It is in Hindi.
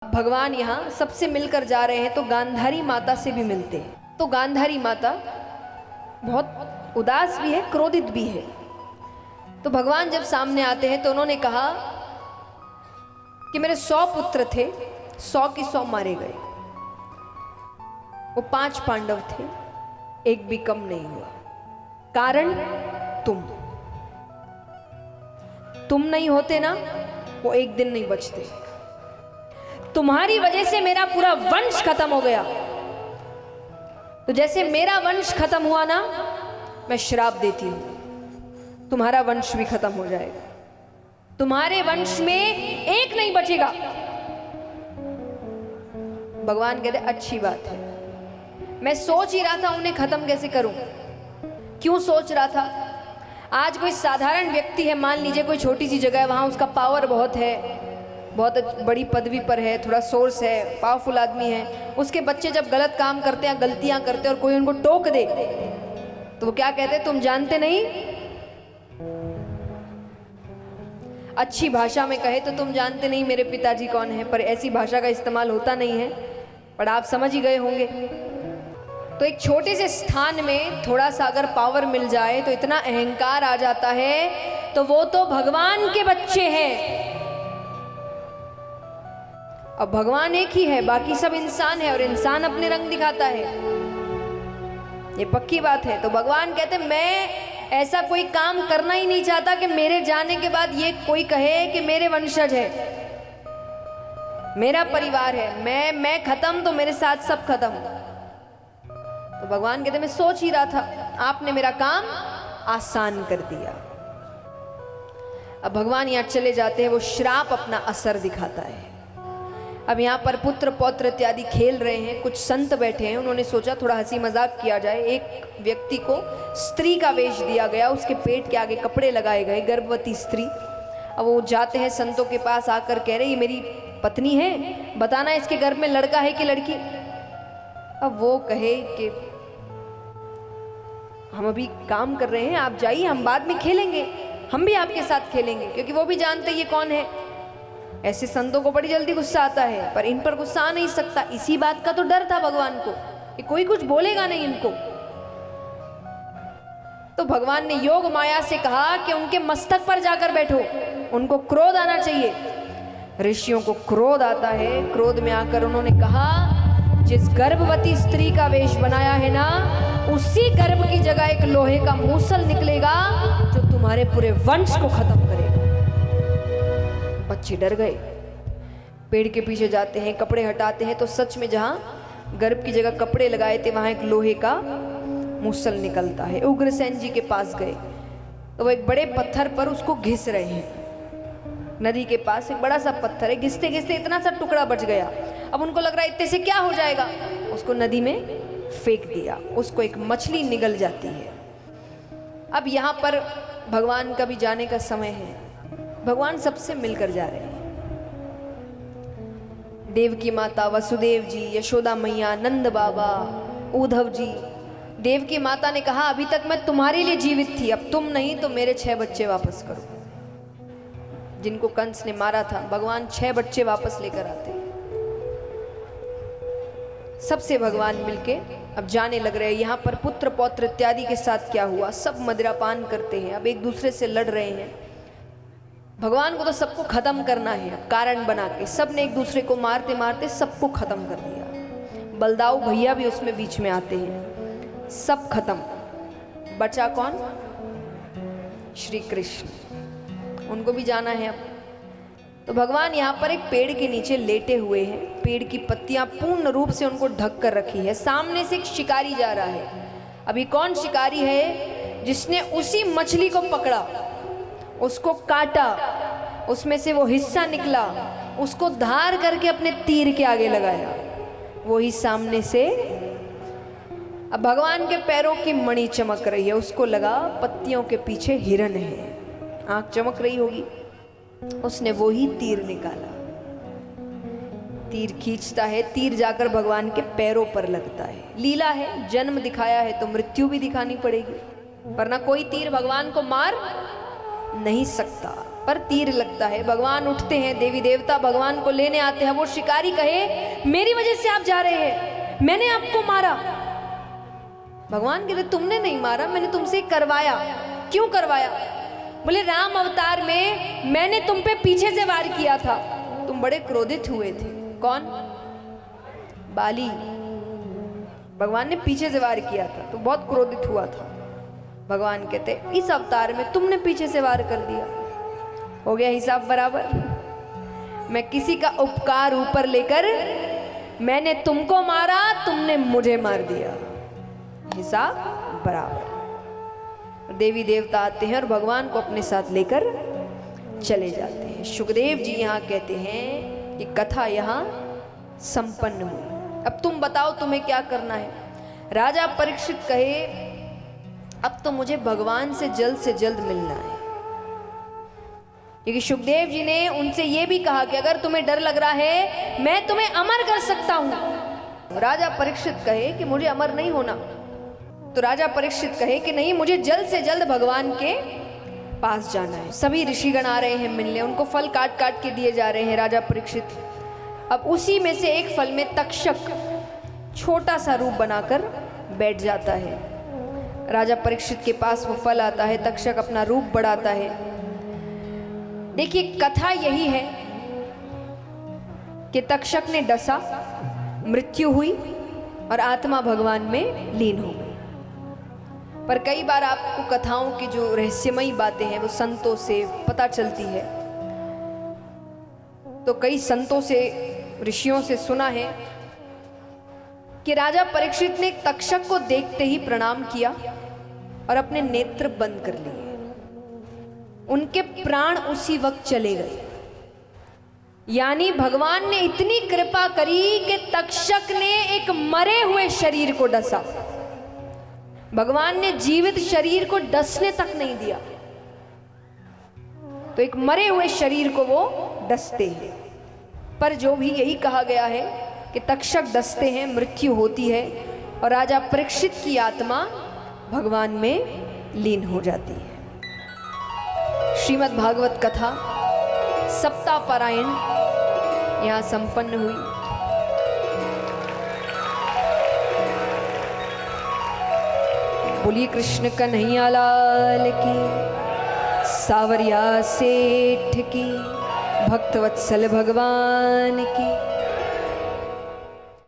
भगवान यहाँ सबसे मिलकर जा रहे हैं तो गांधारी माता से भी मिलते हैं। तो गांधारी माता बहुत उदास भी है, क्रोधित भी है। तो भगवान जब सामने आते हैं तो उन्होंने कहा कि मेरे 100 पुत्र थे, 100 की 100 मारे गए। वो 5 पांडव थे, एक भी कम नहीं हुआ। कारण तुम नहीं होते ना, वो एक दिन नहीं बचते। तुम्हारी वजह से मेरा पूरा वंश खत्म हो गया। तो जैसे मेरा वंश खत्म हुआ ना, मैं श्राप देती हूं, तुम्हारा वंश भी खत्म हो जाएगा। तुम्हारे वंश में एक नहीं बचेगा। भगवान कहते अच्छी बात है। मैं सोच ही रहा था उन्हें खत्म कैसे करूं। क्यों सोच रहा था? आज कोई साधारण व्यक्ति है, मान लीजिए कोई छोटी सी जगह है, वहां उसका पावर बहुत है, बहुत बड़ी पदवी पर है, थोड़ा सोर्स है, पावरफुल आदमी है। उसके बच्चे जब गलत काम करते हैं, गलतियां करते हैं और कोई उनको टोक दे तो वो क्या कहते हैं? तुम जानते नहीं। अच्छी भाषा में कहे तो तुम जानते नहीं मेरे पिताजी कौन है, पर ऐसी भाषा का इस्तेमाल होता नहीं है, पर आप समझ ही गए होंगे। तो एक छोटे से स्थान में थोड़ा सा अगर पावर मिल जाए तो इतना अहंकार आ जाता है। तो वो तो भगवान के बच्चे हैं। अब भगवान एक ही है, बाकी सब इंसान है और इंसान अपने रंग दिखाता है, ये पक्की बात है। तो भगवान कहते मैं ऐसा कोई काम करना ही नहीं चाहता कि मेरे जाने के बाद ये कोई कहे कि मेरे वंशज है, मेरा परिवार है, मैं खत्म तो मेरे साथ सब खत्म। तो भगवान कहते मैं सोच ही रहा था, आपने मेरा काम आसान कर दिया। अब भगवान यहाँ चले जाते हैं, वो श्राप अपना असर दिखाता है। अब यहाँ पर पुत्र पौत्र इत्यादि खेल रहे हैं, कुछ संत बैठे हैं, उन्होंने सोचा थोड़ा हंसी मजाक किया जाए। एक व्यक्ति को स्त्री का वेश दिया गया, उसके पेट के आगे कपड़े लगाए गए, गर्भवती स्त्री। अब वो जाते हैं संतों के पास, आकर कह रहे ये मेरी पत्नी है, बताना इसके गर्भ में लड़का है कि लड़की। अब वो कहे कि हम अभी काम कर रहे हैं, आप जाइए, हम बाद में खेलेंगे, हम भी आपके साथ खेलेंगे, क्योंकि वो भी जानते ये कौन है। ऐसे संतों को बड़ी जल्दी गुस्सा आता है, पर इन पर गुस्सा आ नहीं सकता। इसी बात का तो डर था भगवान को कि कोई कुछ बोलेगा नहीं इनको। तो भगवान ने योग माया से कहा कि उनके मस्तक पर जाकर बैठो, उनको क्रोध आना चाहिए। ऋषियों को क्रोध आता है। क्रोध में आकर उन्होंने कहा जिस गर्भवती स्त्री का वेश बनाया है ना, उसी गर्भ की जगह एक लोहे का मूसल निकलेगा जो तुम्हारे पूरे वंश को खत्म करेगा। बच्चे डर गए, पेड़ के पीछे जाते हैं, कपड़े हटाते हैं तो सच में जहाँ गर्भ की जगह कपड़े लगाए थे वहाँ एक लोहे का मूसल निकलता है। उग्रसेन जी के पास गए तो वो एक बड़े पत्थर पर उसको घिस रहे हैं। नदी के पास एक बड़ा सा पत्थर है, घिसते घिसते इतना सा टुकड़ा बच गया। अब उनको लग रहा है इतने से क्या हो जाएगा, उसको नदी में फेंक दिया, उसको एक मछली निगल जाती है। अब यहाँ पर भगवान का भी जाने का समय है। भगवान सबसे मिलकर जा रहे हैं। देव की माता वसुदेव जी, यशोदा मैया, नंद बाबा, उद्धव जी। देव की माता ने कहा अभी तक मैं तुम्हारे लिए जीवित थी, अब तुम नहीं तो मेरे 6 बच्चे वापस करो। जिनको कंस ने मारा था, भगवान 6 बच्चे वापस लेकर आते हैं। सबसे भगवान मिलके अब जाने लग रहे हैं। यहाँ पर पुत्र पौत्र इत्यादि के साथ क्या हुआ, सब मदिरापान करते हैं, अब एक दूसरे से लड़ रहे हैं। भगवान को तो सबको खत्म करना है, कारण बना के सब ने एक दूसरे को मारते मारते सबको खत्म कर दिया। बलदाऊ भैया भी उसमें बीच में आते हैं, सब खत्म। बचा कौन? श्री कृष्ण, उनको भी जाना है अब। तो भगवान यहाँ पर एक पेड़ के नीचे लेटे हुए हैं, पेड़ की पत्तियां पूर्ण रूप से उनको ढक कर रखी है। सामने से एक शिकारी जा रहा है। अभी कौन शिकारी है? जिसने उसी मछली को पकड़ा, उसको काटा, उसमें से वो हिस्सा निकला, उसको धार करके अपने तीर के आगे लगाया, वो ही सामने से। अब भगवान के पैरों की मणि चमक रही है, उसको लगा पत्तियों के पीछे हिरन है, आंख चमक रही होगी, उसने वो ही तीर निकाला। तीर खींचता है, तीर जाकर भगवान के पैरों पर लगता है। लीला है, जन्म दिखाया है तो मृत्यु भी दिखानी पड़ेगी, वरना कोई तीर भगवान को मार नहीं सकता। पर तीर लगता है। भगवान उठते हैं, देवी देवता भगवान को लेने आते हैं। वो शिकारी कहे मेरी वजह से आप जा रहे हैं, मैंने आपको मारा। भगवान कहते तुमने नहीं मारा, मैंने तुमसे करवाया। क्यों करवाया? बोले राम अवतार में मैंने तुम पे पीछे से वार किया था, तुम बड़े क्रोधित हुए थे। कौन? बाली। भगवान ने पीछे से वार किया था तो बहुत क्रोधित हुआ था। भगवान कहते इस अवतार में तुमने पीछे से वार कर दिया, हो गया हिसाब बराबर। मैं किसी का उपकार ऊपर लेकर, मैंने तुमको मारा, तुमने मुझे मार दिया, हिसाब बराबर। देवी देवता आते हैं और भगवान को अपने साथ लेकर चले जाते हैं। सुखदेव जी यहाँ कहते हैं कि कथा यहाँ संपन्न हुई। अब तुम बताओ तुम्हें क्या करना है। राजा परीक्षित कहे अब तो मुझे भगवान से जल्द मिलना है, क्योंकि सुखदेव जी ने उनसे यह भी कहा कि अगर तुम्हें डर लग रहा है मैं तुम्हें अमर कर सकता हूं। राजा परीक्षित कहे कि मुझे अमर नहीं होना। तो राजा परीक्षित कहे कि नहीं, मुझे जल्द से जल्द भगवान के पास जाना है। सभी ऋषिगण आ रहे हैं मिलने, उनको फल काट काट के दिए जा रहे हैं। राजा परीक्षित अब उसी में से एक फल में तक्षक छोटा सा रूप बनाकर बैठ जाता है। राजा परीक्षित के पास वो फल आता है, तक्षक अपना रूप बढ़ाता है। देखिए कथा यही है कि तक्षक ने डसा, मृत्यु हुई और आत्मा भगवान में लीन हो गई। पर कई बार आपको कथाओं की जो रहस्यमयी बातें हैं वो संतों से पता चलती है। तो कई संतों से, ऋषियों से सुना है कि राजा परीक्षित ने तक्षक को देखते ही प्रणाम किया और अपने नेत्र बंद कर लिए। उनके प्राण उसी वक्त चले गए। यानी भगवान ने इतनी कृपा करी कि तक्षक ने एक मरे हुए शरीर को डसा। भगवान ने जीवित शरीर को डसने तक नहीं दिया, तो एक मरे हुए शरीर को वो डसते हैं। पर जो भी यही कहा गया है कि तक्षक डसते हैं, मृत्यु होती है और राजा परीक्षित की आत्मा भगवान में लीन हो जाती है। श्रीमद् भागवत कथा सप्ताह पारायण यहाँ संपन्न हुई। बोलिए कृष्ण कन्हैया लाल की, सावरिया सेठ की, भक्तवत्सल भगवान की।